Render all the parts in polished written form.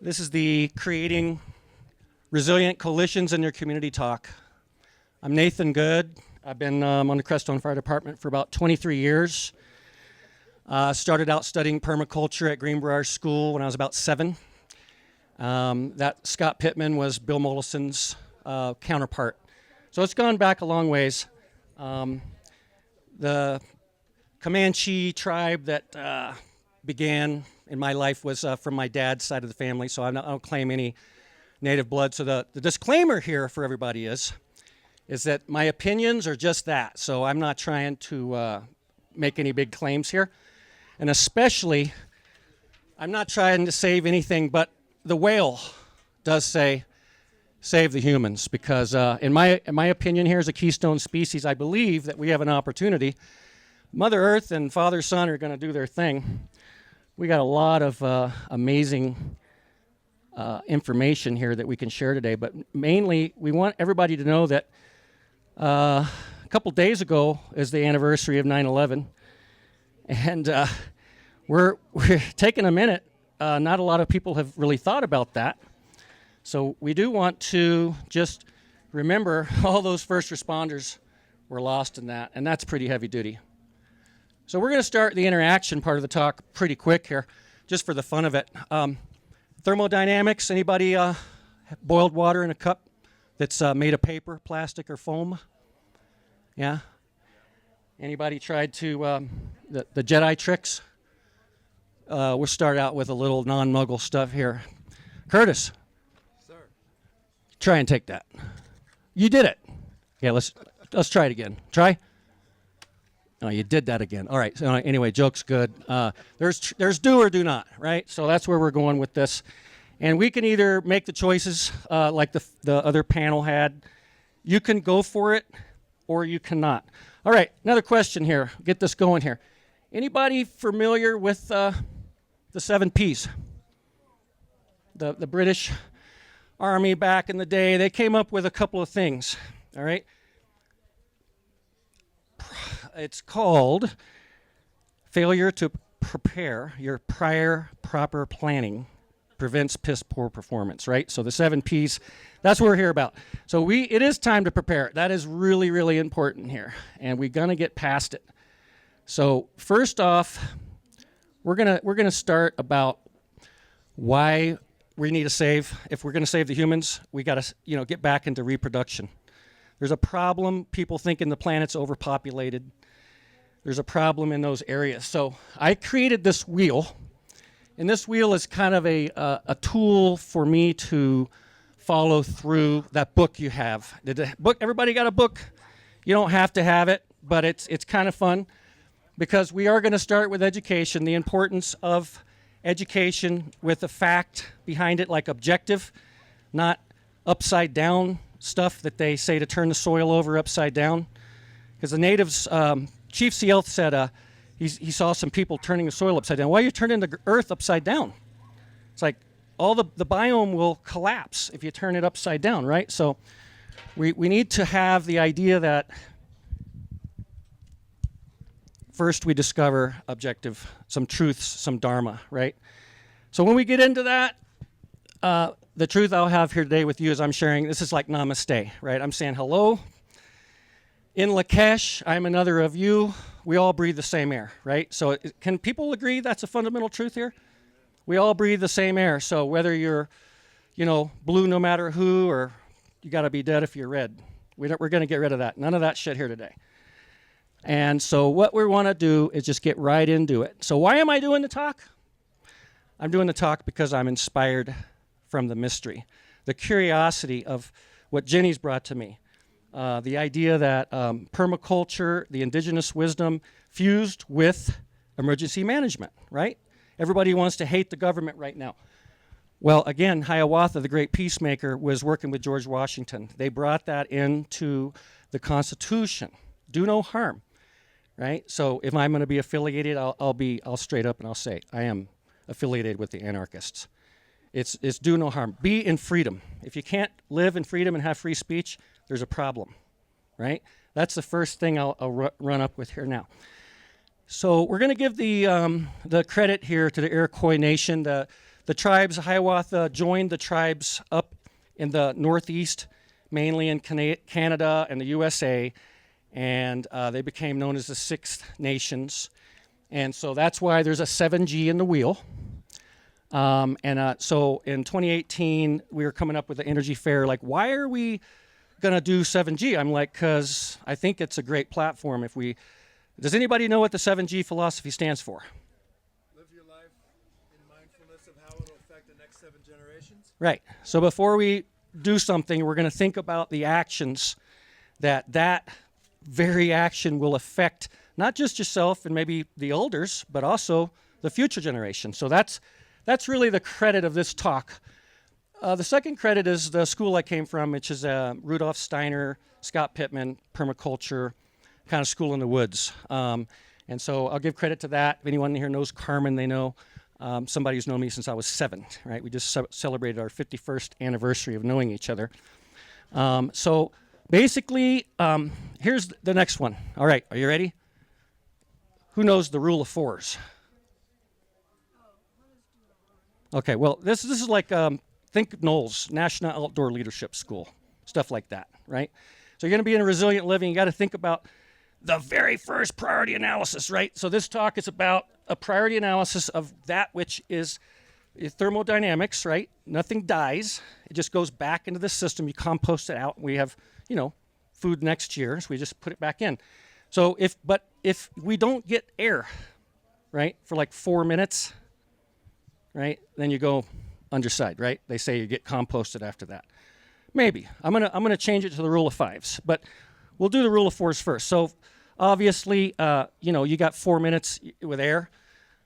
This is the Creating Resilient Coalitions in Your Community talk. I'm Nathan Good. I've been on the Crestone Fire Department for about 23 years. Started out studying permaculture at Greenbrier School when I was about 7. That Scott Pittman was Bill Mollison's counterpart. So it's gone back a long ways. The Comanche tribe that began in my life was from my dad's side of the family, so I don't claim any native blood. So the disclaimer here for everybody is that my opinions are just that. So I'm not trying to make any big claims here. And especially, I'm not trying to save anything, but the whale does say, save the humans, because in my opinion here as a keystone species, I believe that we have an opportunity. Mother Earth and Father Son are going to do their thing. We got a lot of amazing information here that we can share today, but mainly we want everybody to know that a couple days ago is the anniversary of 9/11, and we're taking a minute. Not a lot of people have really thought about that, so we do want to just remember all those first responders were lost in that, and that's pretty heavy duty. So we're going to start the interaction part of the talk pretty quick here, just for the fun of it. Thermodynamics, anybody boiled water in a cup that's made of paper, plastic, or foam? Yeah? Anybody tried to, the Jedi tricks? We'll start out with a little non-muggle stuff here. Curtis. Sir. Try and take that. You did it. Yeah, let's try it again. Try. Oh, you did that again. All right. So anyway, joke's good. There's do or do not, right? So that's where we're going with this. And we can either make the choices like the other panel had. You can go for it or you cannot. All right. Another question here. Get this going here. Anybody familiar with the 7 Ps? The British Army back in the day, they came up with a couple of things. All right. It's called failure to prepare. Your prior proper planning prevents piss poor performance, right? So the 7 Ps, that's what we're here about. So it is time to prepare. That is really, really important here, and we're gonna get past it. So first off, we're gonna start about why we need to save. If we're gonna save the humans, we gotta get back into reproduction. There's a problem. People thinking the planet's overpopulated. There's a problem in those areas. So I created this wheel, and this wheel is kind of a tool for me to follow through that book you have. Did the book? Everybody got a book? You don't have to have it, but it's kind of fun because we are going to start with education, the importance of education with a fact behind it, like objective, not upside down stuff that they say to turn the soil over upside down. Because the natives, Chief Sealth said he saw some people turning the soil upside down. Why are you turning the earth upside down? It's like all the biome will collapse if you turn it upside down, right? So we need to have the idea that first we discover objective, some truths, some dharma, right? So when we get into that, the truth I'll have here today with you is I'm sharing, this is like namaste, right? I'm saying hello. In Lakesh, I'm another of you. We all breathe the same air, right? So can people agree that's a fundamental truth here? We all breathe the same air. So whether you're, blue no matter who, or you got to be dead if you're red. We're going to get rid of that. None of that shit here today. And so what we want to do is just get right into it. So why am I doing the talk? I'm doing the talk because I'm inspired from the mystery, the curiosity of what Jenny's brought to me. The idea that permaculture, the indigenous wisdom, fused with emergency management, right? Everybody wants to hate the government right now. Well, again, Hiawatha, the great peacemaker, was working with George Washington. They brought that into the Constitution. Do no harm, right? So if I'm going to be affiliated, I'll straight up and I'll say I am affiliated with the anarchists. It's do no harm. Be in freedom. If you can't live in freedom and have free speech, there's a problem, right? That's the first thing I'll run up with here now. So we're going to give the credit here to the Iroquois Nation. The the tribes, Hiawatha joined the tribes up in the Northeast, mainly in Canada and the USA, and they became known as the Six Nations. And so that's why there's a 7G in the wheel. So in 2018, we were coming up with the Energy Fair, like, why are we going to do 7G? I'm like, because I think it's a great platform. Does anybody know what the 7G philosophy stands for? Live your life in mindfulness of how it will affect the next 7 generations. Right. So before we do something, we're going to think about the actions that very action will affect not just yourself and maybe the elders, but also the future generation. So that's really the credit of this talk. The second credit is the school I came from, which is Rudolf Steiner, Scott Pittman, permaculture, kind of school in the woods. And so I'll give credit to that. If anyone here knows Carmen, they know somebody who's known me since I was 7, right? We just celebrated our 51st anniversary of knowing each other. So basically, here's the next one. All right, are you ready? Who knows the rule of 4s? Okay, well, this is like, think Knowles, National Outdoor Leadership School, stuff like that, right? So you're going to be in a resilient living. You got to think about the very first priority analysis, right? So this talk is about a priority analysis of that which is thermodynamics, right? Nothing dies. It just goes back into the system. You compost it out. We have, food next year, so we just put it back in. So if we don't get air, right, for like 4 minutes, right, then you go underside, right? They say you get composted after that. Maybe. I'm gonna change it to the rule of 5s, but we'll do the rule of 4s first. So obviously, you got 4 minutes with air.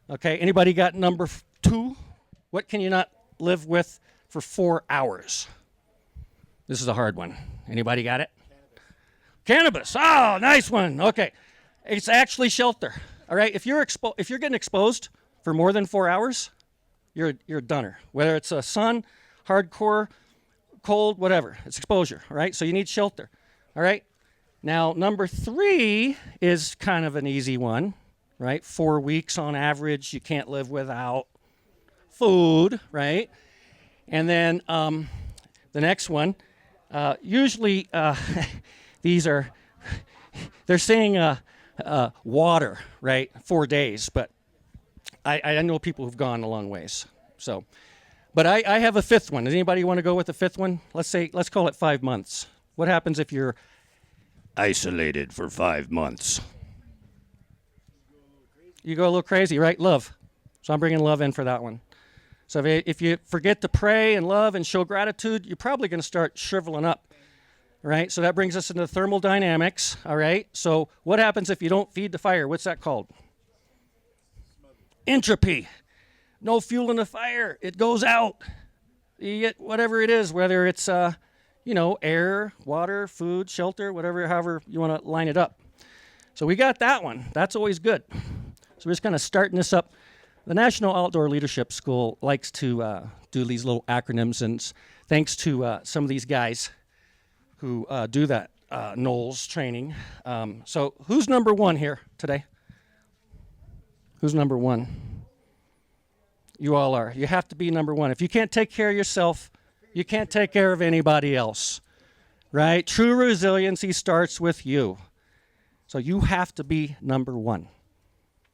Okay, anybody got number 2? What can you not live with for 4 hours? This is a hard one. Anybody got it? Cannabis. Oh, nice one. Okay, it's actually shelter. All right, if you're getting exposed for more than 4 hours, you're a dunner. Whether it's a sun, hardcore, cold, whatever, it's exposure. All right, so you need shelter. All right. Now, number 3 is kind of an easy one, right? 4 weeks on average, you can't live without food, right? And then the next one, usually they're saying water, right? 4 days, but I know people who've gone a long ways. So, but I have a 5th one. Does anybody want to go with the 5th one? Let's call it 5 months. What happens if you're isolated for 5 months? You go a little crazy, right? Love. So I'm bringing love in for that one. So if you forget to pray and love and show gratitude, you're probably going to start shriveling up, right? So that brings us into thermodynamics, all right? So what happens if you don't feed the fire? What's that called? Entropy. No fuel in the fire. It goes out. You get whatever it is, whether it's air, water, food, shelter, however you want to line it up. So we got that one. That's always good. So we're just kind of starting this up. The National Outdoor Leadership School likes to do these little acronyms, and thanks to some of these guys who do that Knowles training. So who's number 1 here today? Who's number 1? You all are. You have to be number 1. If you can't take care of yourself, you can't take care of anybody else, right? True resiliency starts with you. So you have to be number 1.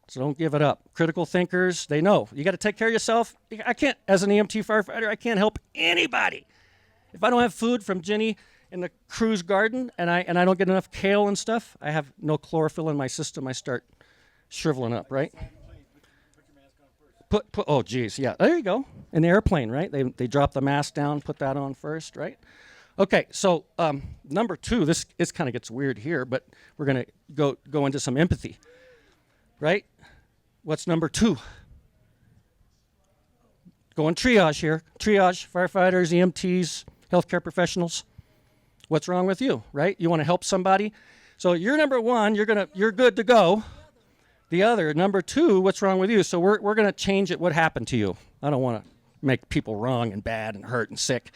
So don't give it up. Critical thinkers, they know. You got to take care of yourself. I can't, as an EMT firefighter, I can't help anybody. If I don't have food from Jenny in the crew's garden and I don't get enough kale and stuff, I have no chlorophyll in my system, I start shriveling up, right? Oh, geez, yeah. There you go. In the airplane, right? They drop the mask down, put that on first, right? Okay, so number 2, this kind of gets weird here, but we're going to go into some empathy, right? What's number 2? Going triage here. Triage, firefighters, EMTs, healthcare professionals. What's wrong with you, right? You want to help somebody? So you're number 1, you're good to go. The other, number 2, what's wrong with you? So we're going to change it. What happened to you? I don't want to make people wrong and bad and hurt and sick.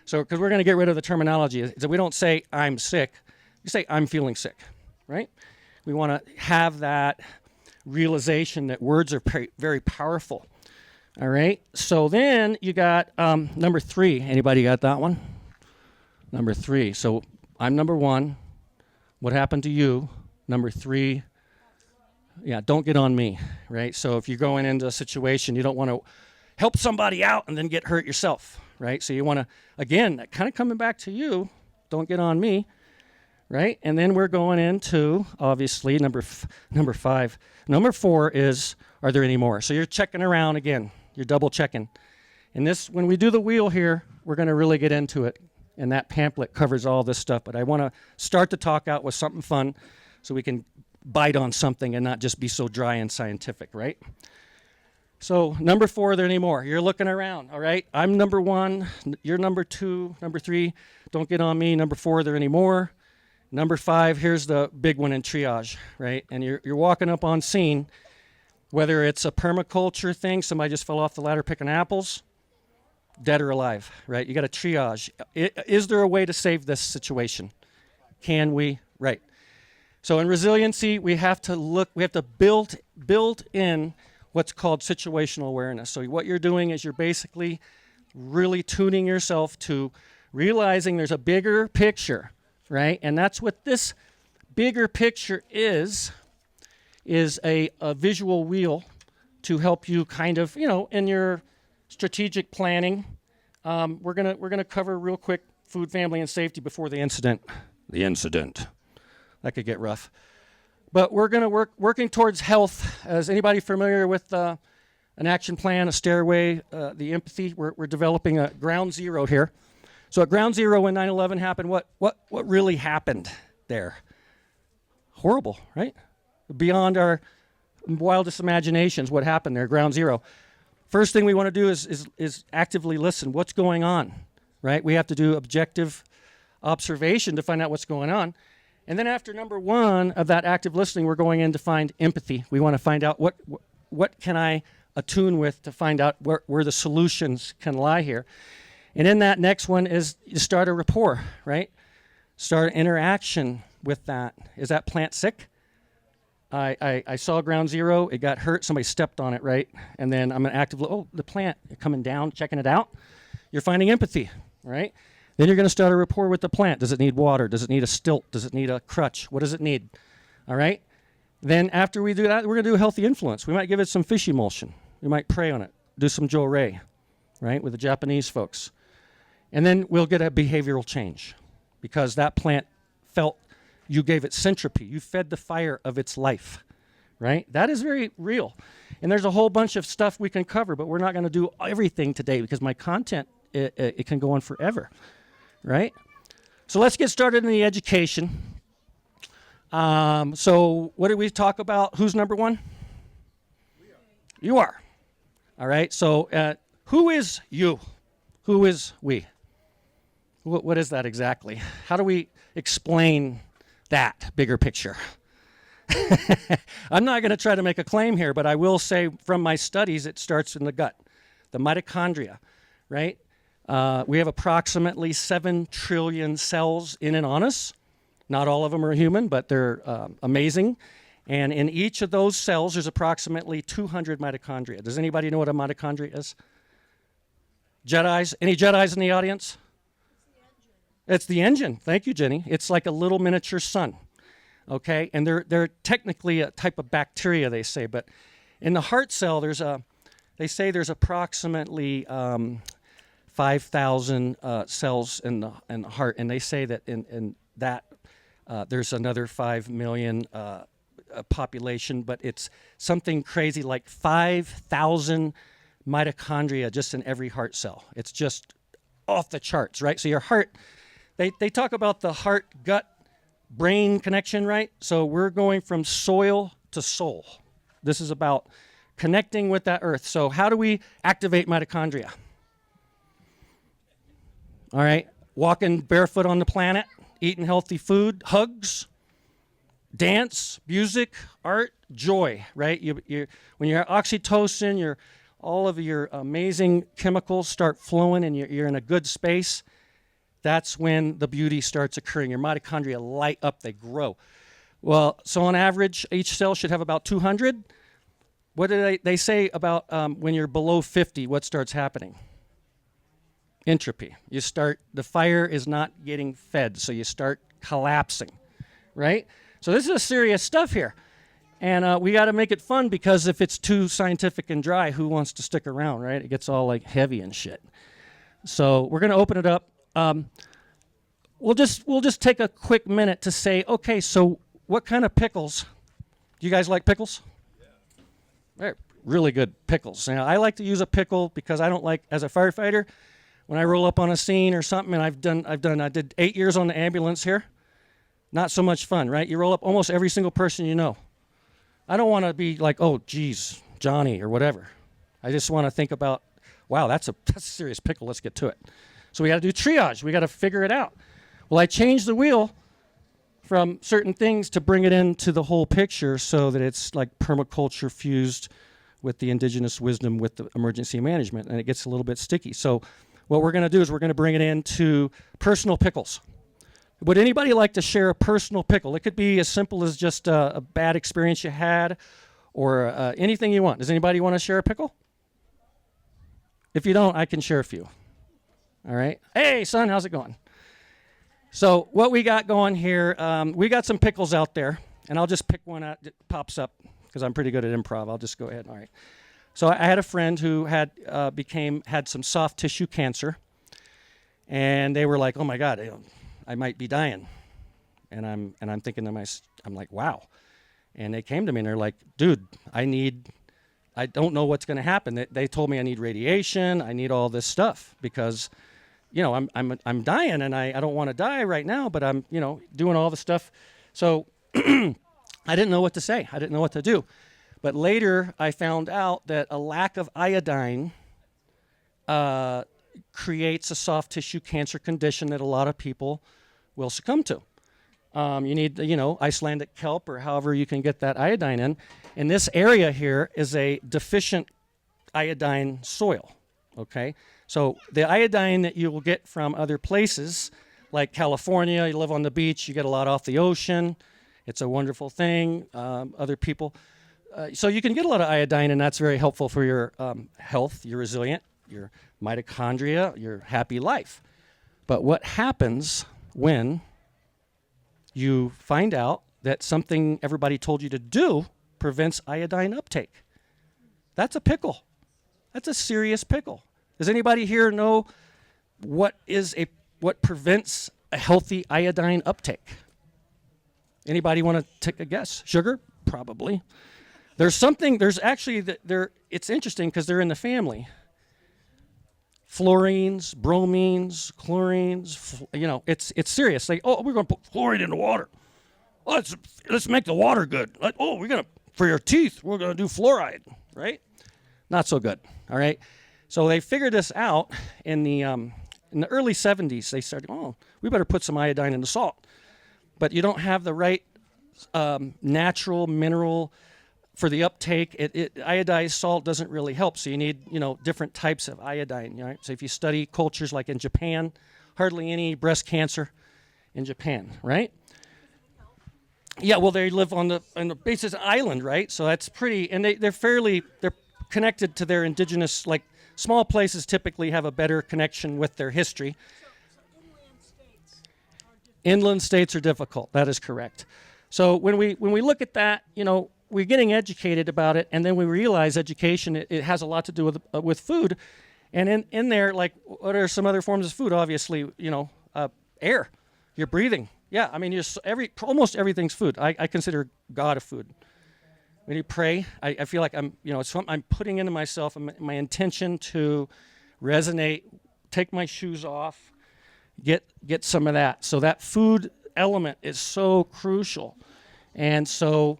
So because we're going to get rid of the terminology. So we don't say I'm sick. You say I'm feeling sick, right? We want to have that realization that words are very powerful. All right. So then you got number 3. Anybody got that one? Number 3. So I'm number 1. What happened to you? Number 3. Yeah, don't get on me, right? So if you're going into a situation, you don't want to help somebody out and then get hurt yourself, right? So you want to, again, kind of coming back to you, don't get on me, right? And then we're going into, obviously, number 5. Number 4 is, are there any more? So you're checking around again. You're double checking. And this, when we do the wheel here, we're going to really get into it. And that pamphlet covers all this stuff. But I want to start the talk out with something fun so we can bite on something and not just be so dry and scientific, right? So number 4, are there any more? You're looking around, all right? I'm number 1. You're number 2. Number 3, don't get on me. Number 4, are there any more? Number 5, here's the big one in triage, right? And you're walking up on scene, whether it's a permaculture thing, somebody just fell off the ladder picking apples, dead or alive, right? You got to triage. Is there a way to save this situation? Can we? Right. So in resiliency, we have to build in what's called situational awareness. So what you're doing is you're basically really tuning yourself to realizing there's a bigger picture, right? And that's what this bigger picture is a visual wheel to help you kind of, in your strategic planning. We're gonna cover real quick food, family, and safety before the incident. The incident. That could get rough. But we're going to working towards health. Is anybody familiar with an action plan, a stairway, the empathy? We're developing a ground zero here. So at ground zero when 9/11 happened, what really happened there? Horrible, right? Beyond our wildest imaginations, what happened there, ground zero. First thing we want to do is actively listen. What's going on, right? We have to do objective observation to find out what's going on. And then after number 1 of that active listening, we're going in to find empathy. We want to find out what can I attune with to find out where the solutions can lie here. And in that next one is you start a rapport, right? Start interaction with that. Is that plant sick? I saw ground zero. It got hurt. Somebody stepped on it, right? And then I'm going to actively, the plant coming down, checking it out. You're finding empathy, right? Then you're going to start a rapport with the plant. Does it need water? Does it need a stilt? Does it need a crutch? What does it need? All right? Then after we do that, we're going to do a healthy influence. We might give it some fish emulsion. We might pray on it. Do some Jo Rei, right, with the Japanese folks. And then we'll get a behavioral change because that plant felt you gave it centropy. You fed the fire of its life, right? That is very real. And there's a whole bunch of stuff we can cover, but we're not going to do everything today because my content, it can go on forever. Right? So let's get started in the education. So what did we talk about? Who's number 1? We are. You are. All right. So who is you? Who is we? What is that exactly? How do we explain that bigger picture? I'm not going to try to make a claim here, but I will say from my studies, it starts in the gut, the mitochondria, right? We have approximately 7 trillion cells in and on us. Not all of them are human, but they're amazing. And in each of those cells, there's approximately 200 mitochondria. Does anybody know what a mitochondria is? Jedis? Any Jedis in the audience? It's the engine. Thank you, Jenny. It's like a little miniature sun. Okay? And they're technically a type of bacteria, they say. But in the heart cell, they say there's approximately 5,000 cells in the heart, and they say that in that there's another 5 million population, but it's something crazy like 5,000 mitochondria just in every heart cell. It's just off the charts, right? So your heart, they talk about the heart-gut-brain connection, right? So we're going from soil to soul. This is about connecting with that earth. So how do we activate mitochondria? All right, walking barefoot on the planet, eating healthy food, hugs, dance, music, art, joy, right? When you're oxytocin, all of your amazing chemicals start flowing and you're in a good space. That's when the beauty starts occurring. Your mitochondria light up, they grow. Well, so on average, each cell should have about 200. what do they say about when you're below 50, what starts happening? Entropy. The fire is not getting fed, so you start collapsing, right? So this is serious stuff here. And we got to make it fun, because if it's too scientific and dry, who wants to stick around, right? It gets all like heavy and shit. So we're going to open it up. We'll just take a quick minute to say, okay, so what kind of pickles? Do you guys like pickles? Yeah. They're really good pickles. Now, I like to use a pickle because I don't like, as a firefighter, when I roll up on a scene or something, and I did 8 years on the ambulance here. Not so much fun, right? You roll up almost every single person you know. I don't want to be like, oh, geez, Johnny or whatever. I just want to think about, wow, that's a serious pickle. Let's get to it. So we got to do triage. We got to figure it out. Well, I changed the wheel from certain things to bring it into the whole picture so that it's like permaculture fused with the indigenous wisdom with the emergency management, and it gets a little bit sticky. So what we're going to do is we're going to bring it into personal pickles. Would anybody like to share a personal pickle? It could be as simple as just a bad experience you had, or anything you want. Does anybody want to share a pickle? If you don't, I can share a few. All right. Hey, son, how's it going? So what we got going here, we got some pickles out there, and I'll just pick one out that pops up because I'm pretty good at improv. I'll just go ahead. All right. So I had a friend who had some soft tissue cancer, and they were like, "Oh my God, I might be dying," and I'm thinking to myself, I'm like, "Wow," and they came to me and they're like, "Dude, I don't know what's going to happen." They told me I need radiation, I need all this stuff because, I'm dying and I don't want to die right now, but I'm doing all the stuff. So I didn't know what to say. I didn't know what to do. But later I found out that a lack of iodine creates a soft tissue cancer condition that a lot of people will succumb to. You need, Icelandic kelp or however you can get that iodine in. And this area here is a deficient iodine soil, okay? So the iodine that you will get from other places, like California, you live on the beach, you get a lot off the ocean. It's a wonderful thing. Other people. So you can get a lot of iodine, and that's very helpful for your health, your resilient, your mitochondria, your happy life. But what happens when you find out that something everybody told you to do prevents iodine uptake? That's a pickle. That's a serious pickle. Does anybody here know what prevents a healthy iodine uptake? Anybody want to take a guess? Sugar? Probably. It's interesting because they're in the family. Fluorines, bromines, chlorines, it's serious. Like, oh, we're going to put fluoride in the water. Let's make the water good. For your teeth, we're going to do fluoride, right? Not so good, all right? So they figured this out in the early 70s. They started, we better put some iodine in the salt. But you don't have the right natural mineral for the uptake. Iodized salt doesn't really help, so you need different types of iodine. Right? So if you study cultures like in Japan, hardly any breast cancer in Japan, right? Yeah, well, they live on the basis island, right? So that's pretty, and they're connected to their indigenous, like small places typically have a better connection with their history. Inland states are difficult. That is correct. So when we look at that, we're getting educated about it, and then we realize education it has a lot to do with food, and in there, like, what are some other forms of food? Obviously, air, you're breathing. Yeah, I mean, almost everything's food. I consider God a food. When you pray, I feel like it's something I'm putting into myself, my intention to resonate, take my shoes off, get some of that. So that food element is so crucial. And so,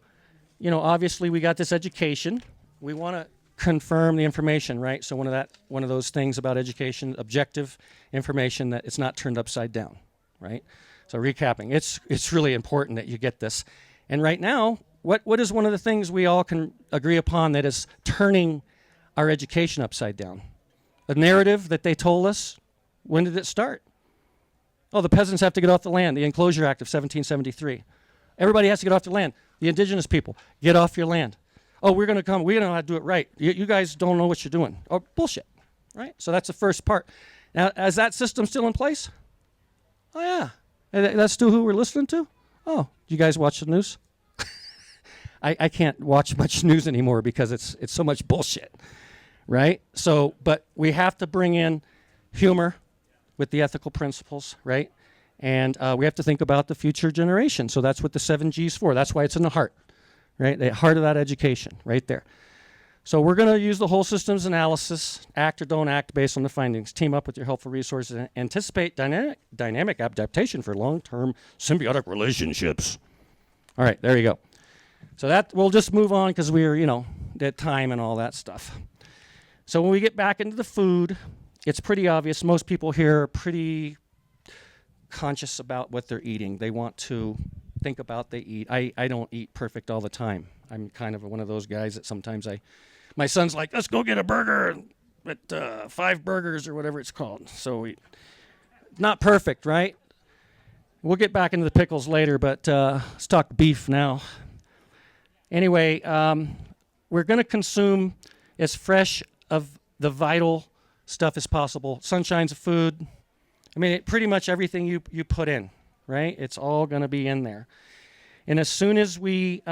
obviously we got this education. We want to confirm the information, right? So one of those things about education, objective information, that it's not turned upside down, right? So recapping, it's really important that you get this. And right now, what is one of the things we all can agree upon that is turning our education upside down? The narrative that they told us, when did it start? Oh, the peasants have to get off the land, the Enclosure Act of 1773. Everybody has to get off the land. The indigenous people, get off your land. Oh, we're going to come. We don't know how to do it right. You guys don't know what you're doing. Oh, bullshit, right? So that's the first part. Now, is that system still in place? Oh, yeah. And that's still who we're listening to? Oh, you guys watch the news? I can't watch much news anymore because it's so much bullshit, right? So, but we have to bring in humor with the ethical principles, right? And we have to think about the future generation. So that's what the 7 G's for. That's why it's in the heart, right? The heart of that education, right there. So we're going to use the whole systems analysis, act or don't act based on the findings, team up with your helpful resources, and anticipate dynamic adaptation for long-term symbiotic relationships. All right, there you go. So that we'll just move on because we're, at time and all that stuff. So when we get back into the food, it's pretty obvious. Most people here are pretty conscious about what they're eating. They want to think about they eat. I don't eat perfect all the time. I'm kind of one of those guys that sometimes my son's like, let's go get a burger at 5 burgers or whatever it's called. So not perfect, right? We'll get back into the pickles later, but let's talk beef now. Anyway, we're going to consume as fresh of the vital stuff as possible. Sunshine's a food. I mean, pretty much everything you put in, right? It's all going to be in there. And as soon as we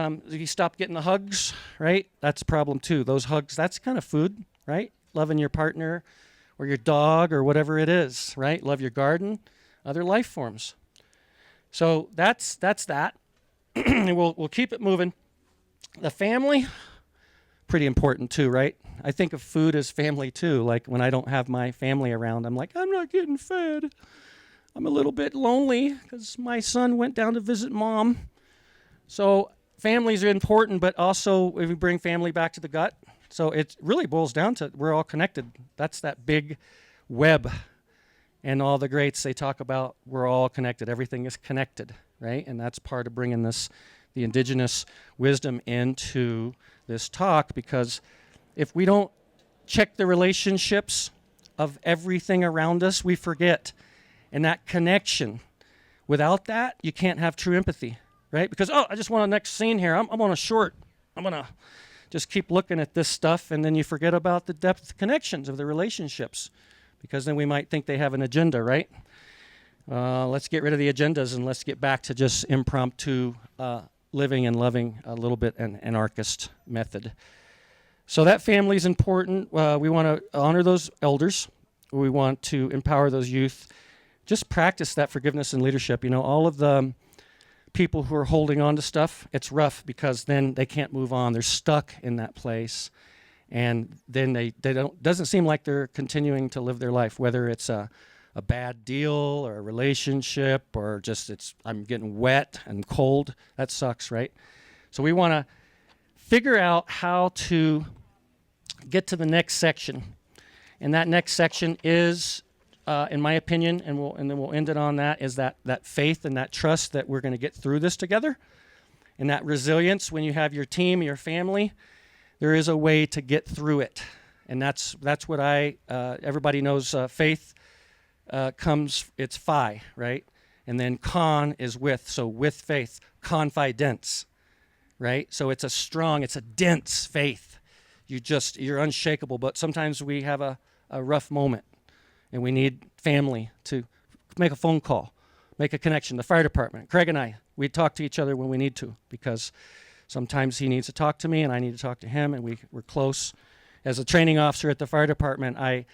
stop getting the hugs, right, that's a problem too. Those hugs, that's kind of food, right? Loving your partner or your dog or whatever it is, right? Love your garden, other life forms. So that's that. And we'll keep it moving. The family, pretty important too, right? I think of food as family too. Like when I don't have my family around, I'm like, I'm not getting fed. I'm a little bit lonely because my son went down to visit mom. So families are important, but also if we bring family back to the gut. So it really boils down to we're all connected. That's that big web. And all the greats, they talk about we're all connected. Everything is connected, right? And that's part of bringing the indigenous wisdom into this talk, because if we don't check the relationships of everything around us, we forget. And that connection, without that, you can't have true empathy, right? Because, I just want a next scene here. I'm on a short. I'm going to just keep looking at this stuff, and then you forget about the depth connections of the relationships, because then we might think they have an agenda, right? Let's get rid of the agendas and let's get back to just impromptu living and loving a little bit an anarchist method. So that family is important. We want to honor those elders. We want to empower those youth. Just practice that forgiveness and leadership. All of the people who are holding on to stuff, it's rough because then they can't move on. They're stuck in that place. And then they doesn't seem like they're continuing to live their life, whether it's a bad deal or a relationship or just I'm getting wet and cold. That sucks, right? So we want to figure out how to get to the next section. And that next section is, in my opinion, and then we'll end it on that, is that faith and that trust that we're going to get through this together. And that resilience when you have your team, your family, there is a way to get through it. And that's what everybody knows faith comes, it's phi, right? And then con is with, so with faith, confidence, right? So it's a dense faith. You're unshakable, but sometimes we have a rough moment and we need family to make a phone call, make a connection. The fire department, Craig and I, we talk to each other when we need to, because sometimes he needs to talk to me and I need to talk to him, and we're close. As a training officer at the fire department, I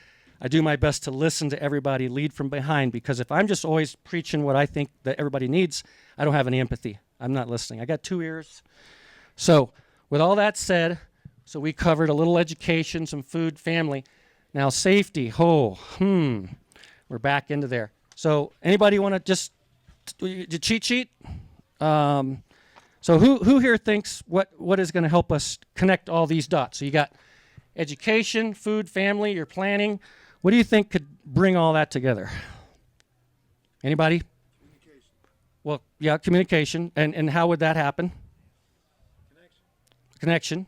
do my best to listen to everybody, lead from behind, because if I'm just always preaching what I think that everybody needs, I don't have any empathy. I'm not listening. I got 2 ears. So with all that said, so we covered a little education, some food, family. Now safety, we're back into there. So anybody want to just cheat sheet? So who here thinks what is going to help us connect all these dots? So you got education, food, family, you're planning. What do you think could bring all that together? Anybody? Communication. Well, yeah, communication. And how would that happen? Connection.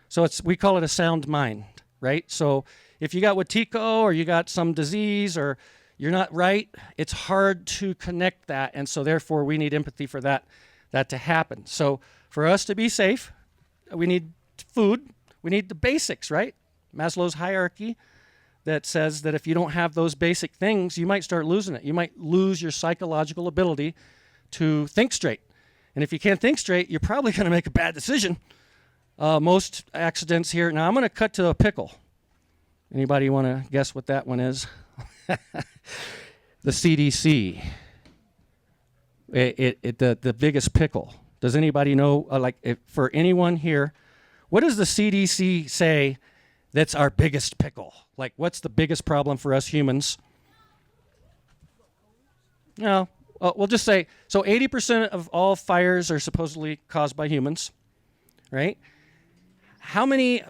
So we call it a sound mind, right? So if you got Wetiko or you got some disease or you're not right, it's hard to connect that. And so therefore we need empathy for that to happen. So for us to be safe, we need food, we need the basics, right? Maslow's hierarchy that says that if you don't have those basic things, you might start losing it. You might lose your psychological ability to think straight. And if you can't think straight, you're probably going to make a bad decision. Most accidents here. Now, I'm going to cut to a pickle. Anybody want to guess what that one is? The CDC. The biggest pickle. Does anybody know, for anyone here, what does the CDC say that's our biggest pickle? Like, what's the biggest problem for us humans? No, we'll just say, so 80% of all fires are supposedly caused by humans, right?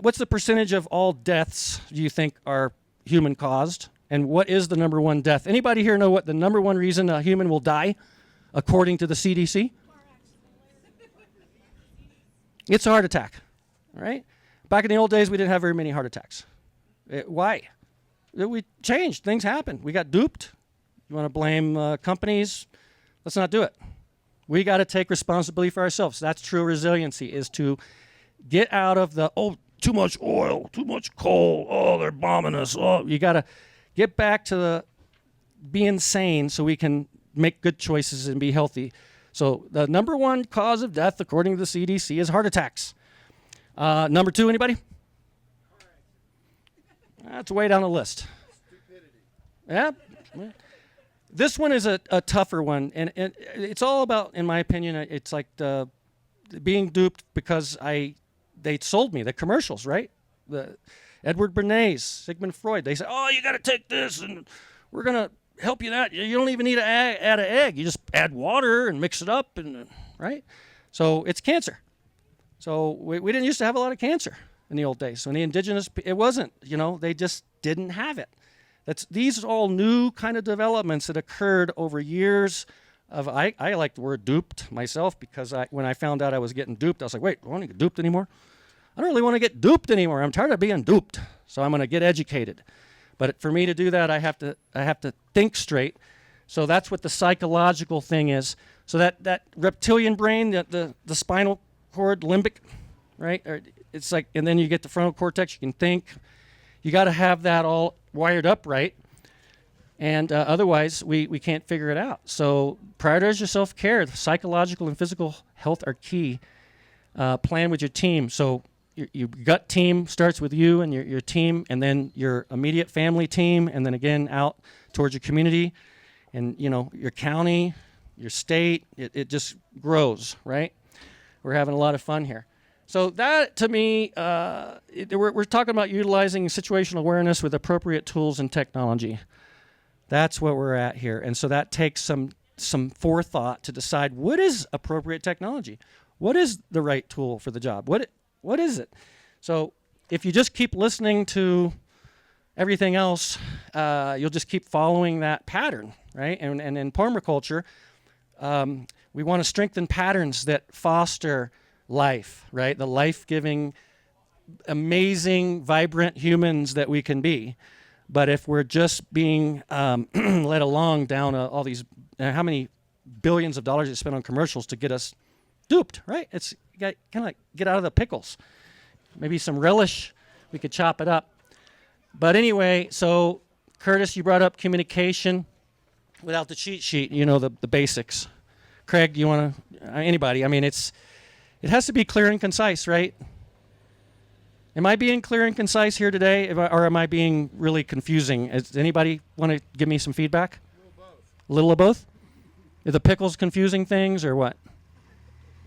What's the percentage of all deaths do you think are human caused? And what is the number one death? Anybody here know what the number one reason a human will die, according to the CDC? It's a heart attack, right? Back in the old days, we didn't have very many heart attacks. Why? We changed. Things happened. We got duped. You want to blame companies? Let's not do it. We got to take responsibility for ourselves. That's true resiliency, is to get out of the, too much oil, too much coal, they're bombing us. You got to get back to being sane so we can make good choices and be healthy. So the number one cause of death, according to the CDC, is heart attacks. Number two, anybody? That's way down the list. Stupidity. Yeah. This one is a tougher one, and it's all about, in my opinion, it's like being duped because they sold me the commercials, right? The Edward Bernays, Sigmund Freud, they say, you got to take this, and we're going to help you that. You don't even need to add an egg. You just add water and mix it up, and right? So it's cancer. So we didn't used to have a lot of cancer in the old days. So in the indigenous, it wasn't, they just didn't have it. These are all new kind of developments that occurred over years of, I like the word duped myself, because when I found out I was getting duped, I was like, wait, I don't want to get duped anymore. I don't really want to get duped anymore. I'm tired of being duped. So I'm going to get educated. But for me to do that, I have to think straight. So that's what the psychological thing is. So that reptilian brain, the spinal cord, limbic, right? It's like, and then you get the frontal cortex, you can think. You got to have that all wired up right. And otherwise, we can't figure it out. So prioritize your self-care. Psychological and physical health are key. Plan with your team. So your gut team starts with you and your team, and then your immediate family team, and then again out towards your community, and your county, your state. It just grows, right? We're having a lot of fun here. So that, to me, we're talking about utilizing situational awareness with appropriate tools and technology. That's what we're at here. And so that takes some forethought to decide what is appropriate technology. What is the right tool for the job? What is it? So if you just keep listening to everything else, you'll just keep following that pattern, right? And in permaculture, we want to strengthen patterns that foster life, right? The life-giving, amazing, vibrant humans that we can be. But if we're just being led along down all these, how many billions of dollars you spend on commercials to get us duped, right? It's kind of like get out of the pickles. Maybe some relish, we could chop it up. But anyway, so Curtis, you brought up communication without the cheat sheet, the basics. Craig, do you want to, anybody? I mean, it has to be clear and concise, right? Am I being clear and concise here today, or am I being really confusing? Does anybody want to give me some feedback? A little of both. Are the pickles confusing things, or what?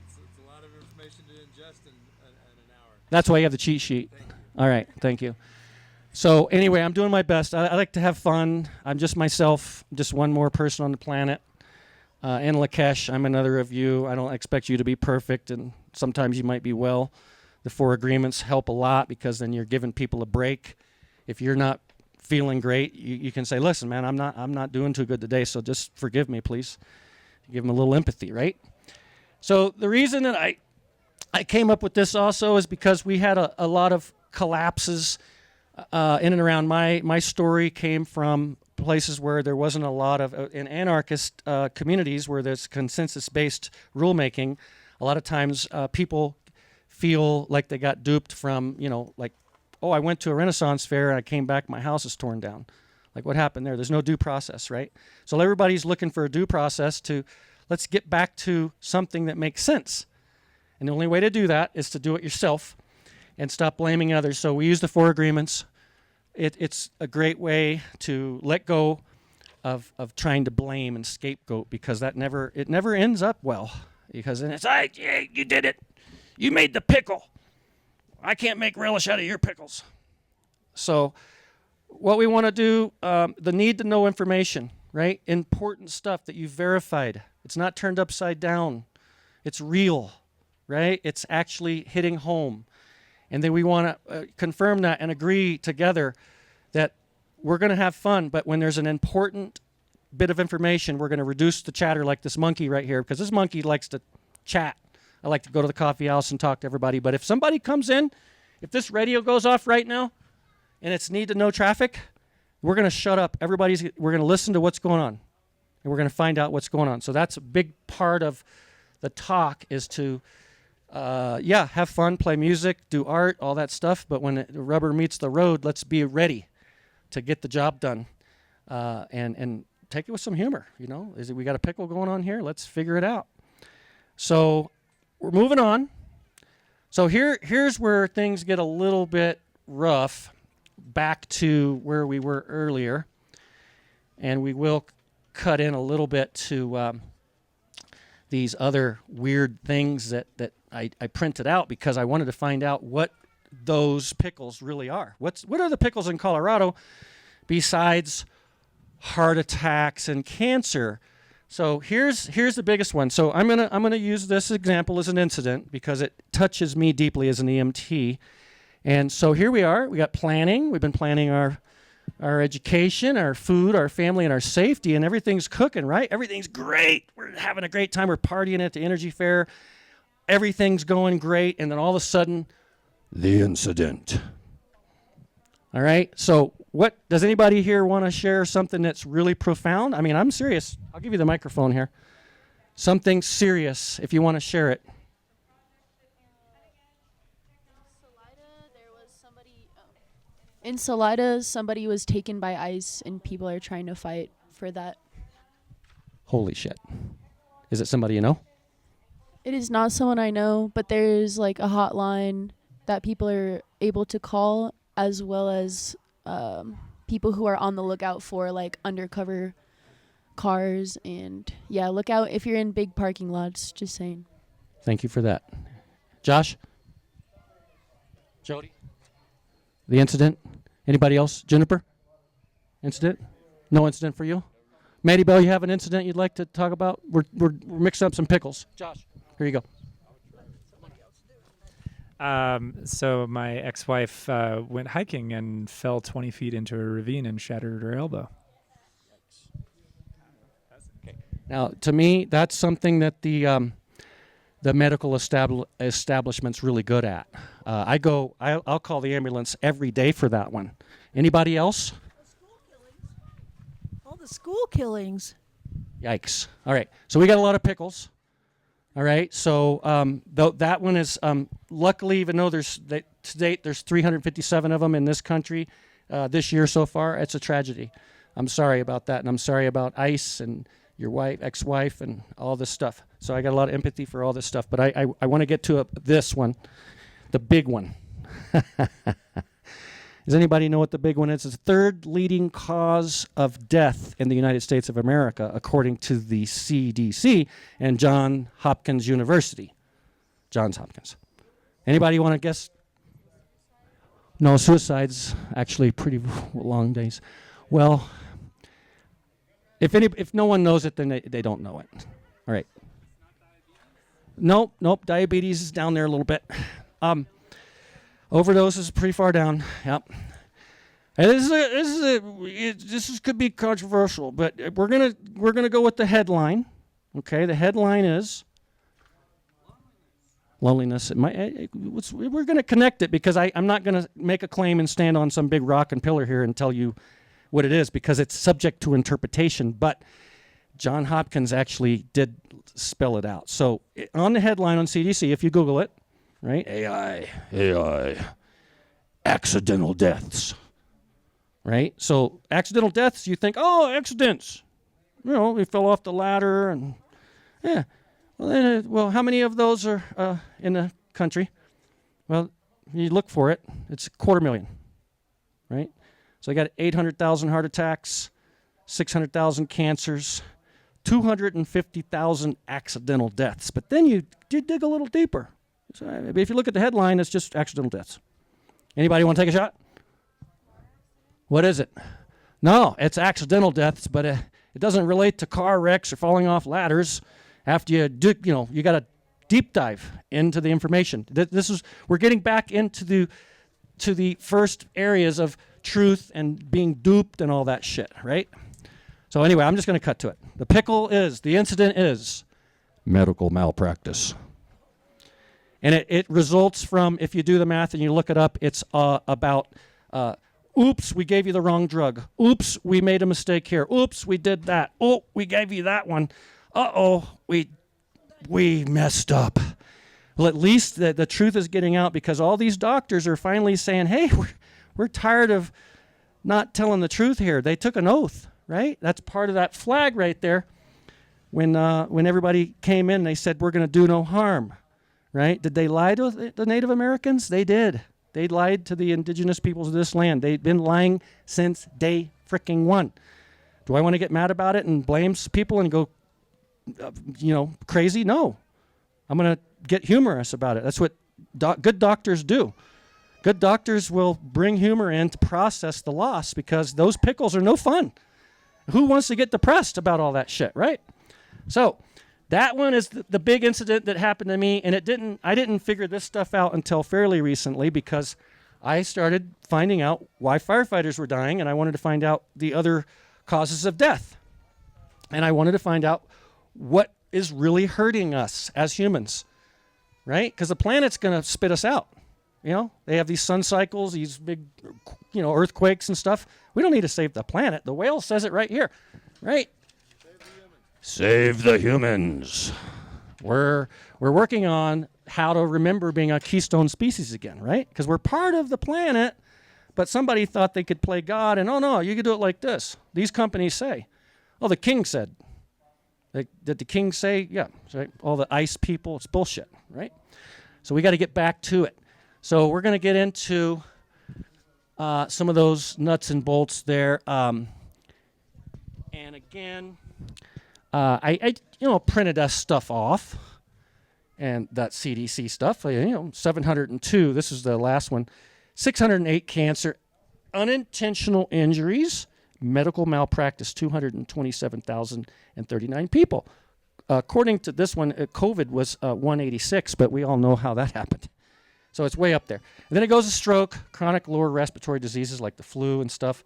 It's a lot of information to ingest in an hour. That's why you have the cheat sheet. All right, thank you. So anyway, I'm doing my best. I like to have fun. I'm just myself, just one more person on the planet. And Lakesh, I'm another of you. I don't expect you to be perfect, and sometimes you might be well. The 4 agreements help a lot, because then you're giving people a break. If you're not feeling great, you can say, listen, man, I'm not doing too good today, so just forgive me, please. Give them a little empathy, right? So the reason that I came up with this also is because we had a lot of collapses in and around. My story came from places where there wasn't a lot of, in anarchist communities where there's consensus-based rulemaking, a lot of times people feel like they got duped from, like, oh, I went to a Renaissance fair and I came back, my house is torn down. Like, what happened there? There's no due process, right? So everybody's looking for a due process to, let's get back to something that makes sense. And the only way to do that is to do it yourself and stop blaming others. So we use the 4 agreements. It's a great way to let go of trying to blame and scapegoat, because it never ends up well. Because then it's, yeah, you did it. You made the pickle. I can't make relish out of your pickles. So what we want to do, the need to know information, right? Important stuff that you've verified. It's not turned upside down. It's real, right? It's actually hitting home. And then we want to confirm that and agree together that we're going to have fun, but when there's an important bit of information, we're going to reduce the chatter like this monkey right here, because this monkey likes to chat. I like to go to the coffee house and talk to everybody, but if somebody comes in, if this radio goes off right now and it's need to know traffic, we're going to shut up. We're going to listen to what's going on, and we're going to find out what's going on. So that's a big part of the talk, is to have fun, play music, do art, all that stuff. But when the rubber meets the road, let's be ready to get the job done, and take it with some humor. We got a pickle going on here? Let's figure it out. So we're moving on. So here's where things get a little bit rough, back to where we were earlier, and we will cut in a little bit to these other weird things that I printed out, because I wanted to find out what those pickles really are. What are the pickles in Colorado besides heart attacks and cancer? So here's the biggest one. So I'm gonna use this example as an incident because it touches me deeply as an EMT. And so here we are. We got planning. We've been planning our education, our food, our family, and our safety, and everything's cooking, right? Everything's great. We're having a great time. We're partying at the energy fair. Everything's going great, and then all of a sudden, the incident. All right, so what does anybody here want to share something that's really profound? I mean, I'm serious. I'll give you the microphone here. Something serious, if you want to share it. In Salida, somebody was taken by ICE, and people are trying to fight for that. Holy shit. Is it somebody you know? It is not someone I know, but there's like a hotline that people are able to call, as well as people who are on the lookout for like undercover cars. And yeah, look out if you're in big parking lots, just saying. Thank you for that. Josh? Jody? The incident? Anybody else? Juniper? Incident? No incident for you? Maddie Bell, you have an incident you'd like to talk about? We're mixing up some pickles. Josh, here you go. So my ex-wife went hiking and fell 20 feet into a ravine and shattered her elbow. Okay. Now, to me, that's something that the medical establishment's really good at. I'll call the ambulance every day for that one. Anybody else? All the school killings. Yikes. All right. So we got a lot of pickles. All right. So that one is luckily, even though to date there's 357 of them in this country this year so far, it's a tragedy. I'm sorry about that, and I'm sorry about ICE and your ex-wife, and all this stuff. So I got a lot of empathy for all this stuff. But I want to get to this one, the big one. Does anybody know what the big one is? It's the third leading cause of death in the United States of America, according to the CDC and Johns Hopkins University. Johns Hopkins. Anybody want to guess? No, suicide's actually pretty long days. Well, if no one knows it, then they don't know it. All right. Nope. Diabetes is down there a little bit. Overdose is pretty far down. Yep. And this could be controversial, but we're gonna go with the headline. Okay, the headline is loneliness. We're gonna connect it, because I'm not gonna make a claim and stand on some big rock and pillar here and tell you what it is, because it's subject to interpretation. But Johns Hopkins actually did spell it out. So on the headline on CDC, if you Google it, right? AI, accidental deaths, right? So accidental deaths, you think, oh, accidents. You know, we fell off the ladder and, yeah. Well, how many of those are in the country? Well, you look for it, it's 250,000, right? So I got 800,000 heart attacks, 600,000 cancers, 250,000 accidental deaths. But then you dig a little deeper. So if you look at the headline, it's just accidental deaths. Anybody want to take a shot? What is it? No, it's accidental deaths, but it doesn't relate to car wrecks or falling off ladders. After you do, you got to deep dive into the information. We're getting back into the first areas of truth and being duped and all that shit, right? So anyway, I'm just going to cut to it. The incident is medical malpractice. And it results from, if you do the math and you look it up, it's about, oops, we gave you the wrong drug. Oops, we made a mistake here. Oops, we did that. Oh, we gave you that one. Uh-oh, we messed up. Well, at least the truth is getting out because all these doctors are finally saying, hey, we're tired of not telling the truth here. They took an oath, right? That's part of that flag right there. When everybody came in, they said, we're going to do no harm, right? Did they lie to the Native Americans? They did. They lied to the indigenous peoples of this land. They've been lying since day fricking one. Do I want to get mad about it and blame people and go, crazy? No. I'm going to get humorous about it. That's what good doctors do. Good doctors will bring humor in to process the loss because those pickles are no fun. Who wants to get depressed about all that shit, right? So that one is the big incident that happened to me, and I didn't figure this stuff out until fairly recently because I started finding out why firefighters were dying, and I wanted to find out the other causes of death. And I wanted to find out what is really hurting us as humans, right? Because the planet's going to spit us out. They have these sun cycles, these big, earthquakes and stuff. We don't need to save the planet. The whale says it right here, right? Save the humans. We're working on how to remember being a keystone species again, right? Because we're part of the planet, but somebody thought they could play God, and oh no, you could do it like this. These companies say, oh, the king said. Did the king say? Yeah, right? All the ice people, it's bullshit, right? So we got to get back to it. So we're going to get into some of those nuts and bolts there. And again, I printed us stuff off, and that CDC stuff. 702. This is the last one. 608 cancer, unintentional injuries, medical malpractice. 227,039 people. According to this one, COVID was 186, but we all know how that happened. So it's way up there. And then it goes to stroke, chronic lower respiratory diseases like the flu and stuff,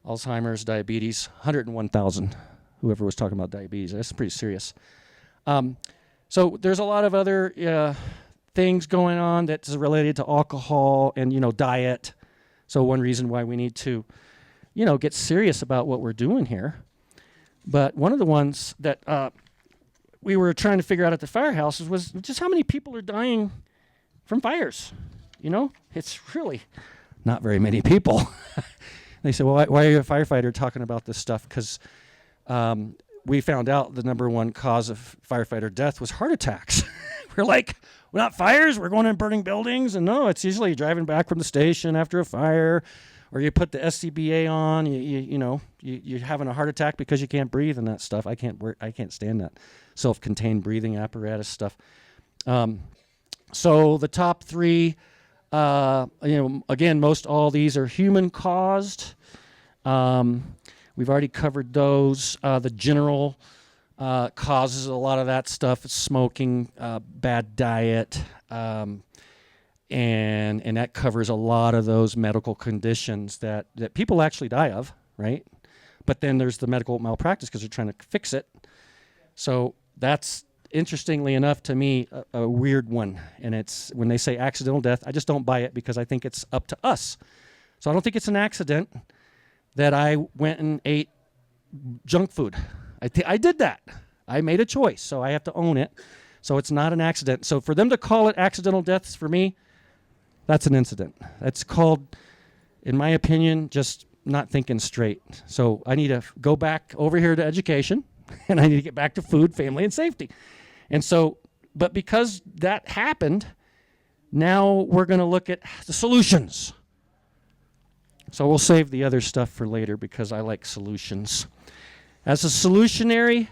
Alzheimer's, diabetes, 101,000. Whoever was talking about diabetes, that's pretty serious. So there's a lot of other things going on that's related to alcohol and, diet. So one reason why we need to, get serious about what we're doing here. But one of the ones that we were trying to figure out at the firehouses was just how many people are dying from fires. It's really not very many people. They said, well, why are you a firefighter talking about this stuff? Because we found out the number one cause of firefighter death was heart attacks. We're like, we're not fires, we're going in burning buildings. And no, it's usually driving back from the station after a fire, or you put the SCBA on, you're having a heart attack because you can't breathe and that stuff. I can't stand that self-contained breathing apparatus stuff. So the top three, again, most all these are human caused. We've already covered those. The general causes a lot of that stuff is smoking, bad diet, and that covers a lot of those medical conditions that people actually die of, right? But then there's the medical malpractice because they're trying to fix it. So that's, interestingly enough to me, a weird one. And it's when they say accidental death, I just don't buy it because I think it's up to us. So I don't think it's an accident that I went and ate junk food. I did that. I made a choice, so I have to own it. So it's not an accident. So for them to call it accidental deaths, for me, that's an incident. That's called, in my opinion, just not thinking straight. So I need to go back over here to education, and I need to get back to food, family, and safety. And so, but because that happened, now we're going to look at the solutions. So we'll save the other stuff for later because I like solutions. As a solutionary,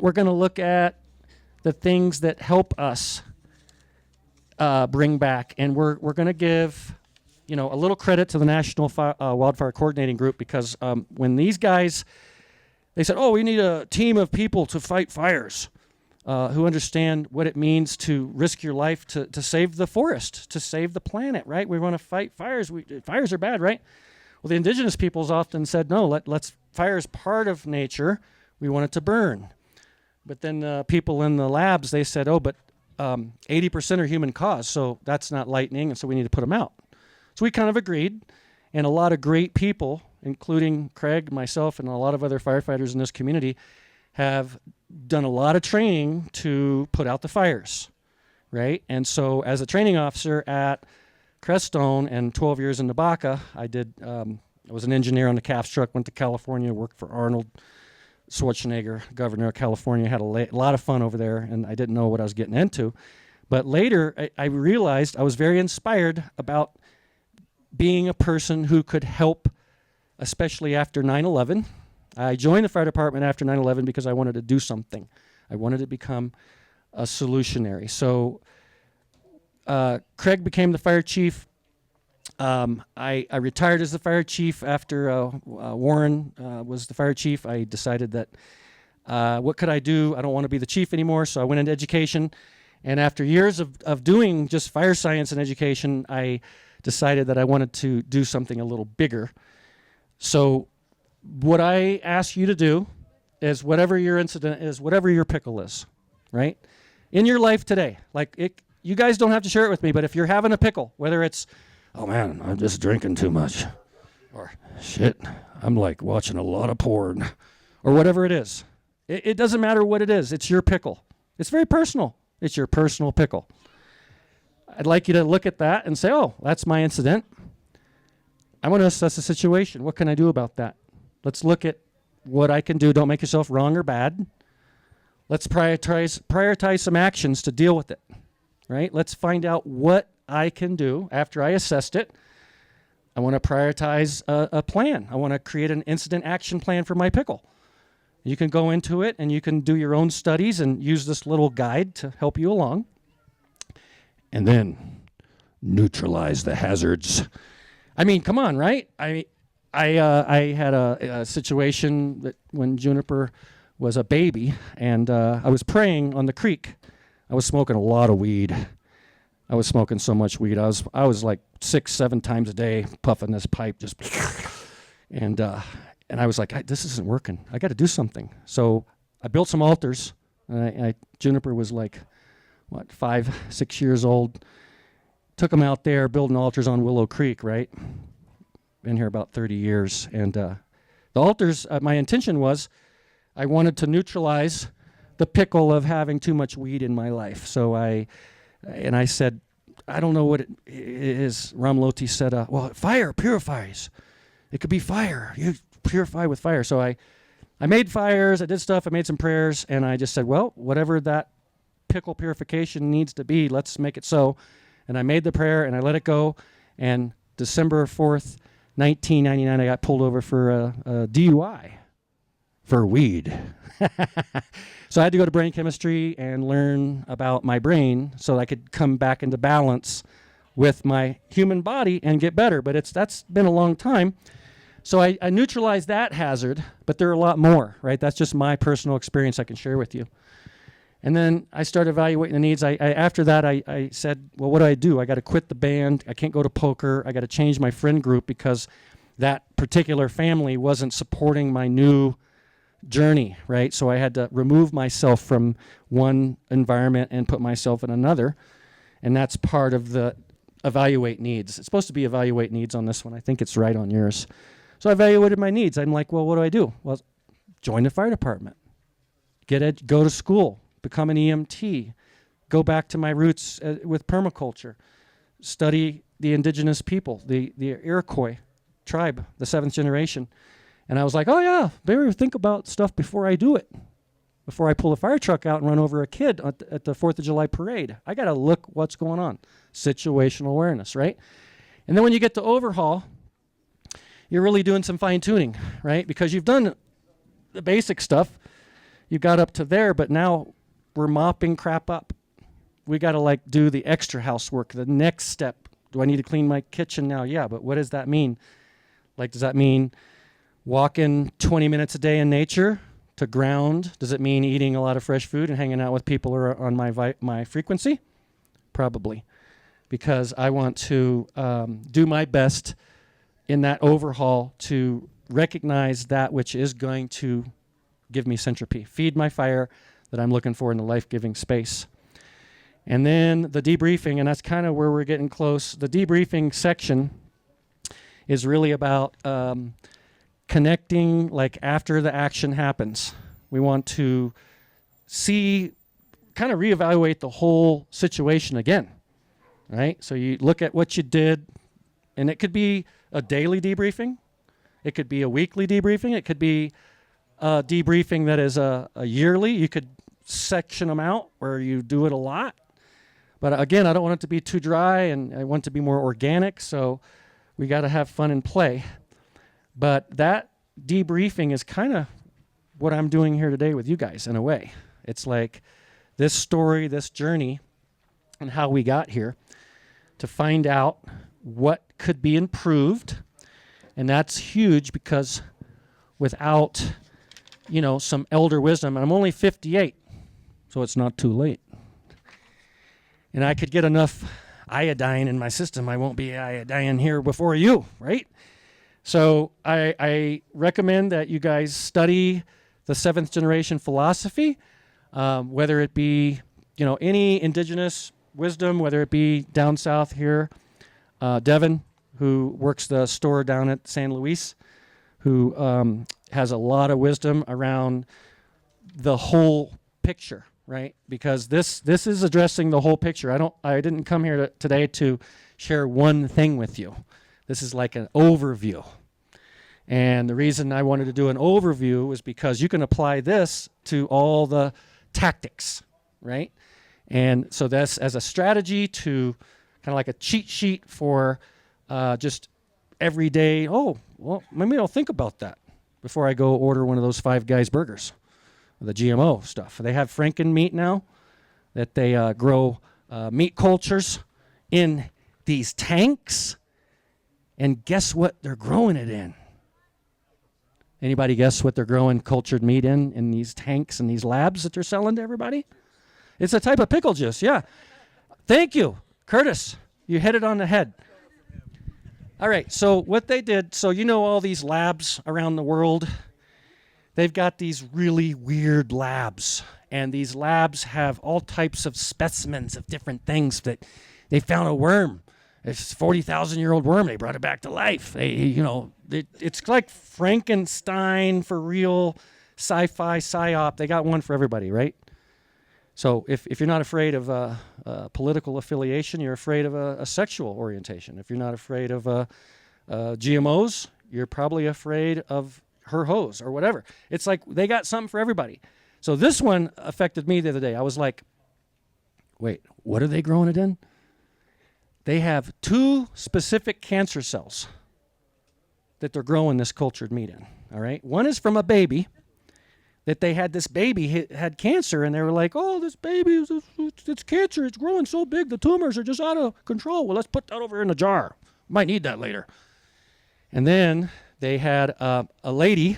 we're going to look at the things that help us bring back, and we're going to give, a little credit to the National Wildfire Coordinating Group because when these guys, they said, "Oh, we need a team of people to fight fires who understand what it means to risk your life to save the forest, to save the planet." Right? We want to fight fires. Fires are bad, right? Well, the indigenous peoples often said, "No, let's fire is part of nature. We want it to burn." But then people in the labs, they said, "Oh, but 80% are human cause, so that's not lightning, and so we need to put them out." So we kind of agreed, and a lot of great people, including Craig, myself, and a lot of other firefighters in this community, have done a lot of training to put out the fires, right? And so as a training officer at Crestone and 12 years in Nabaca, I was an engineer on the CAFS truck, went to California, worked for Arnold Schwarzenegger, governor of California, had a lot of fun over there, and I didn't know what I was getting into. But later, I realized I was very inspired about being a person who could help, especially after 9/11. I joined the fire department after 9/11 because I wanted to do something. I wanted to become a solutionary. So Craig became the fire chief. I retired as the fire chief after Warren was the fire chief. I decided that what could I do? I don't want to be the chief anymore, so I went into education. And after years of doing just fire science and education, I decided that I wanted to do something a little bigger. So what I ask you to do is whatever your incident is, whatever your pickle is, right? In your life today, you guys don't have to share it with me, but if you're having a pickle, whether it's, "Oh man, I'm just drinking too much," or "Shit, I'm watching a lot of porn," or whatever it is. It doesn't matter what it is. It's your pickle. It's very personal. It's your personal pickle. I'd like you to look at that and say, "Oh, that's my incident. I want to assess the situation. What can I do about that? Let's look at what I can do. Don't make yourself wrong or bad. Let's prioritize some actions to deal with it, right? Let's find out what I can do after I assessed it. I want to prioritize a plan. I want to create an incident action plan for my pickle. You can go into it and you can do your own studies and use this little guide to help you along. And then neutralize the hazards." I mean, come on, right? I had a situation that when Juniper was a baby, and I was praying on the creek. I was smoking a lot of weed. I was smoking so much weed. I was like 6-7 times a day puffing this pipe, just, and I was like, "This isn't working. I got to do something." So I built some altars. Juniper was 5-6 years old. Took them out there building altars on Willow Creek, right? Been here about 30 years. And the altars, my intention was I wanted to neutralize the pickle of having too much weed in my life. So I said, I don't know what it is. Ramloti said, "Well, fire purifies. It could be fire. You purify with fire." So I made fires, I did stuff, I made some prayers, and I just said, well, whatever that pickle purification needs to be, let's make it so. And I made the prayer and I let it go. And December 4th, 1999, I got pulled over for a DUI for weed. So I had to go to brain chemistry and learn about my brain so I could come back into balance with my human body and get better. But that's been a long time. So I neutralized that hazard, but there are a lot more, right? That's just my personal experience I can share with you. And then I started evaluating the needs. After that, I said, well, what do? I got to quit the band. I can't go to poker. I got to change my friend group because that particular family wasn't supporting my new journey, right? So I had to remove myself from one environment and put myself in another. And that's part of the evaluate needs. It's supposed to be evaluate needs on this one. I think it's right on yours. So I evaluated my needs. I'm like, well, what do? Well, join the fire department. Go to school. become an EMT, go back to my roots with permaculture, study the indigenous people, the Iroquois tribe, the 7th generation. And I was like, oh yeah, better think about stuff before I do it. Before I pull a fire truck out and run over a kid at the 4th of July parade. I got to look what's going on. Situational awareness, right? And then when you get to overhaul, you're really doing some fine tuning, right? Because you've done the basic stuff. You got up to there, but now we're mopping crap up. We got to like do the extra housework, the next step. Do I need to clean my kitchen now? Yeah, but what does that mean? Like, does that mean walking 20 minutes a day in nature to ground? Does it mean eating a lot of fresh food and hanging out with people who are on my frequency? Probably, because I want to do my best in that overhaul to recognize that which is going to give me centropy, feed my fire that I'm looking for in the life-giving space. And then the debriefing, and that's kind of where we're getting close. The debriefing section is really about connecting like after the action happens. We want to see, kind of reevaluate the whole situation again, right? So you look at what you did, and it could be a daily debriefing. It could be a weekly debriefing. It could be a debriefing that is a yearly. You could section them out where you do it a lot. But again, I don't want it to be too dry, and I want it to be more organic, so we got to have fun and play. But that debriefing is kind of what I'm doing here today with you guys in a way. It's like this story, this journey, and how we got here to find out what could be improved. And that's huge because without, some elder wisdom, and I'm only 58, so it's not too late. And I could get enough iodine in my system, I won't be iodine here before you, right? So I recommend that you guys study the 7th generation philosophy, whether it be, any indigenous wisdom, whether it be down south here, Devin, who works the store down at San Luis, who has a lot of wisdom around the whole picture, right? Because this is addressing the whole picture. I didn't come here today to share one thing with you. This is like an overview. And the reason I wanted to do an overview was because you can apply this to all the tactics, right? And so that's as a strategy to kind of like a cheat sheet for just every day. Oh, well, maybe I'll think about that before I go order one of those Five Guys burgers, the GMO stuff. They have Franken meat now that they grow meat cultures in these tanks. And guess what they're growing it in? Anybody guess what they're growing cultured meat in these tanks and these labs that they're selling to everybody? It's a type of pickle juice, yeah. Thank you, Curtis. You hit it on the head. All right, so what they did, so all these labs around the world, they've got these really weird labs. And these labs have all types of specimens of different things that they found a worm. It's a 40,000-year-old worm. They brought it back to life. It's like Frankenstein for real, sci-fi, psyop. They got one for everybody, right? So if you're not afraid of political affiliation, you're afraid of a sexual orientation. If you're not afraid of GMOs, you're probably afraid of her hose or whatever. It's like they got something for everybody. So this one affected me the other day. I was like, wait, what are they growing it in? They have 2 specific cancer cells that they're growing this cultured meat in, all right? One is from a baby, that they had this baby had cancer, and they were like, oh, this baby, it's cancer. It's growing so big. The tumors are just out of control. Well, let's put that over in a jar. Might need that later. And then they had a lady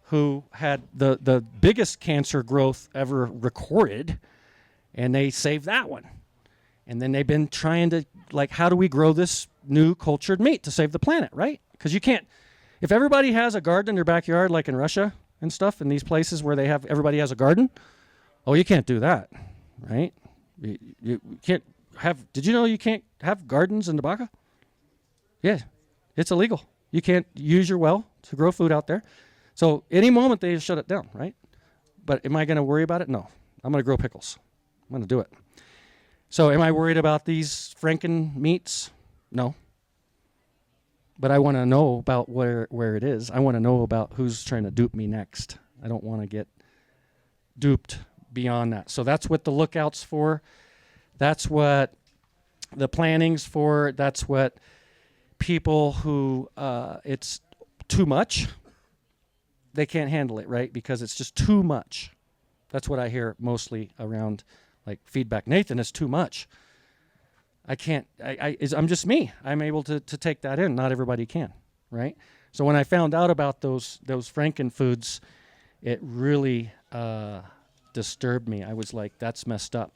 who had the biggest cancer growth ever recorded, and they saved that one. And then they've been trying to, how do we grow this new cultured meat to save the planet, right? Because you can't, if everybody has a garden in their backyard, like in Russia and stuff, in these places where everybody has a garden, you can't do that, right? You can't have, did you know you can't have gardens in Nebraska? Yeah, it's illegal. You can't use your well to grow food out there. So any moment they shut it down, right? But am I going to worry about it? No. I'm going to grow pickles. I'm going to do it. So am I worried about these Franken meats? No. But I want to know about where it is. I want to know about who's trying to dupe me next. I don't want to get duped beyond that. So that's what the lookout's for. That's what the planning's for. That's what people who it's too much, they can't handle it, right? Because it's just too much. That's what I hear mostly around like feedback. Nathan, it's too much. I can't, I'm just me. I'm able to take that in. Not everybody can, right? So when I found out about those Franken foods, it really disturbed me. I was like, that's messed up.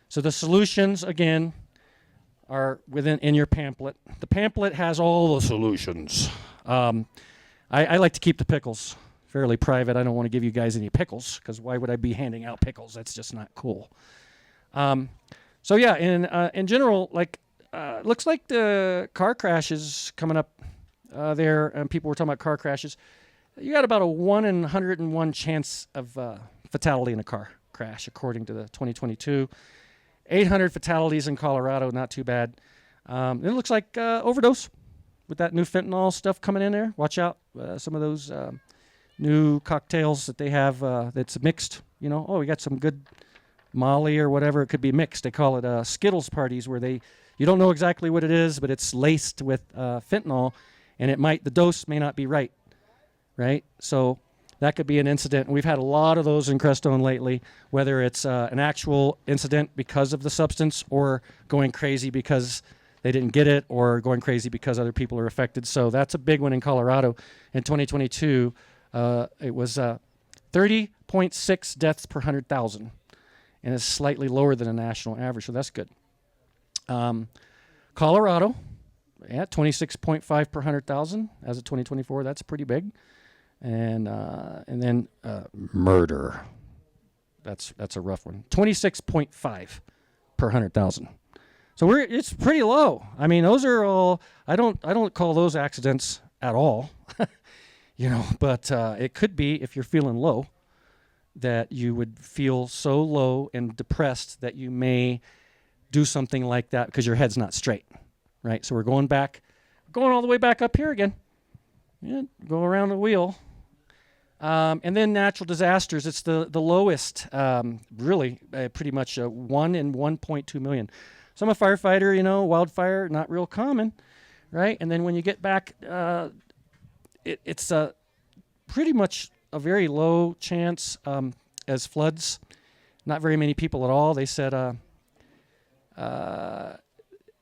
So the solutions, again, are in your pamphlet. The pamphlet has all the solutions. I like to keep the pickles fairly private. I don't want to give you guys any pickles, because why would I be handing out pickles? That's just not cool. So yeah, in general, like looks like the car crashes coming up there, and people were talking about car crashes. You got about a 1 in 101 chance of fatality in a car crash, according to the 2022. 800 fatalities in Colorado, not too bad. It looks like overdose with that new fentanyl stuff coming in there. Watch out, some of those new cocktails that they have that's mixed. You know, oh, we got some good Molly or whatever. It could be mixed. They call it Skittles parties, where you don't know exactly what it is, but it's laced with fentanyl, and the dose may not be right. So that could be an incident. We've had a lot of those in Crestone lately, whether it's an actual incident because of the substance, or going crazy because they didn't get it, or going crazy because other people are affected. So that's a big one in Colorado. In 2022, it was 30.6 deaths per 100,000, and it's slightly lower than a national average, so that's good. Colorado, 26.5 per 100,000 as of 2024. That's pretty big. And then murder. That's a rough one. 26.5 per 100,000. So it's pretty low. I mean, those are all. I don't call those accidents at all. But it could be, if you're feeling low, that you would feel so low and depressed that you may do something like that because your head's not straight, right? So we're going all the way back up here again. Yeah, go around the wheel. And then natural disasters, it's the lowest, really, pretty much 1 in 1.2 million. So I'm a firefighter, wildfire, not real common, right? And then when you get back, it's pretty much a very low chance as floods. Not very many people at all. They said,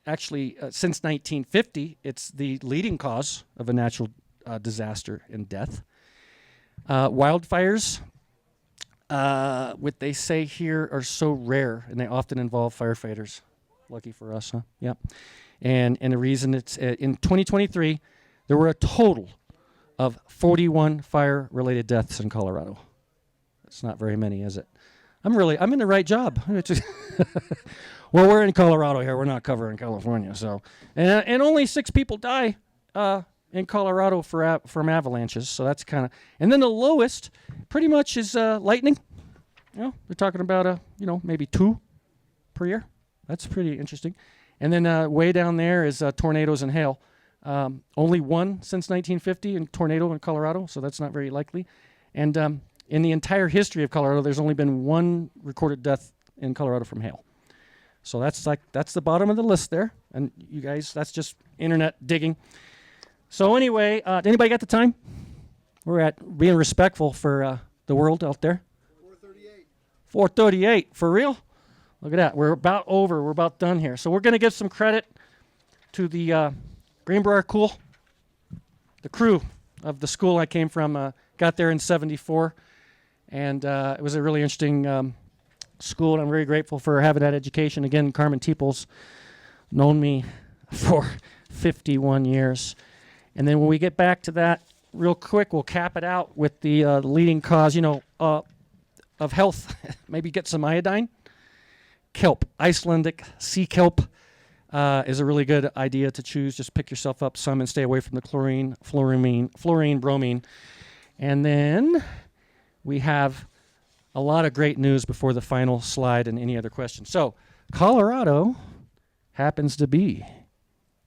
actually, since 1950, it's the leading cause of a natural disaster and death. Wildfires, what they say here, are so rare, and they often involve firefighters. Lucky for us, huh? Yeah. And the reason it's in 2023, there were a total of 41 fire-related deaths in Colorado. That's not very many, is it? I'm in the right job. Well, we're in Colorado here. We're not covering California, so and only 6 people die in Colorado from avalanches. So that's kind of, and then the lowest, pretty much, is lightning. They're talking about maybe 2 per year. That's pretty interesting. And then way down there is tornadoes and hail. Only 1 since 1950 in tornado in Colorado, so that's not very likely. And in the entire history of Colorado, there's only been 1 recorded death in Colorado from hail. So that's the bottom of the list there. And you guys, that's just internet digging. So anyway, anybody got the time? We're at being respectful for the world out there. 4:38. 4:38, for real? Look at that. We're about over. We're about done here. So we're going to give some credit to the Greenbrier Cool, the crew of the school I came from. Got there in '74, and it was a really interesting school, and I'm very grateful for having that education. Again, Carmen Teeples, known me for 51 years. And then when we get back to that, real quick, we'll cap it out with the leading cause, of health. Maybe get some iodine. Kelp, Icelandic sea kelp, is a really good idea to choose. Just pick yourself up some and stay away from the chlorine, fluorine, bromine. And then we have a lot of great news before the final slide and any other questions. So, Colorado happens to be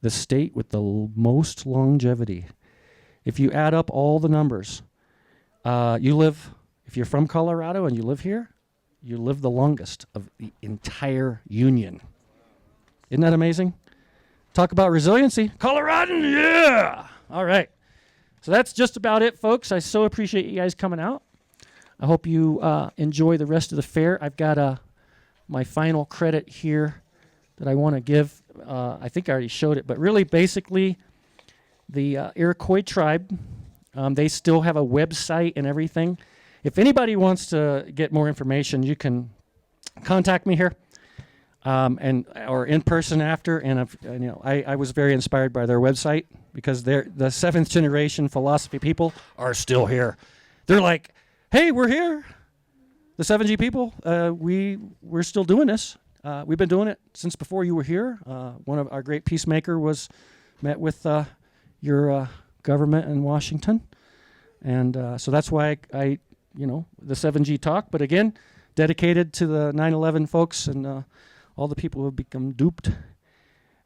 the state with the most longevity. If you add up all the numbers, if you're from Colorado and you live here, you live the longest of the entire union. Isn't that amazing? Talk about resiliency. Coloradan, yeah! All right. So that's just about it, folks. I so appreciate you guys coming out. I hope you enjoy the rest of the fair. I've got my final credit here that I want to give. I think I already showed it, but really basically the Iroquois tribe, they still have a website and everything. If anybody wants to get more information, you can contact me here or in person after. And I was very inspired by their website because the seventh generation philosophy people are still here. They're like, hey, we're here. The 7G people, we're still doing this. We've been doing it since before you were here. One of our great peacemaker met with your government in Washington. And so that's why I the 7G talk. But again, dedicated to the 9/11 folks and all the people who have become duped.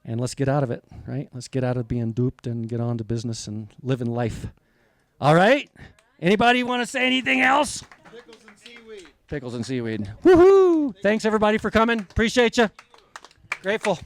And let's get out of it, right? Let's get out of being duped and get on to business and living life. All right? Anybody want to say anything else? Pickles and seaweed. Pickles and seaweed. Woohoo! Thanks everybody for coming. Appreciate you. Grateful.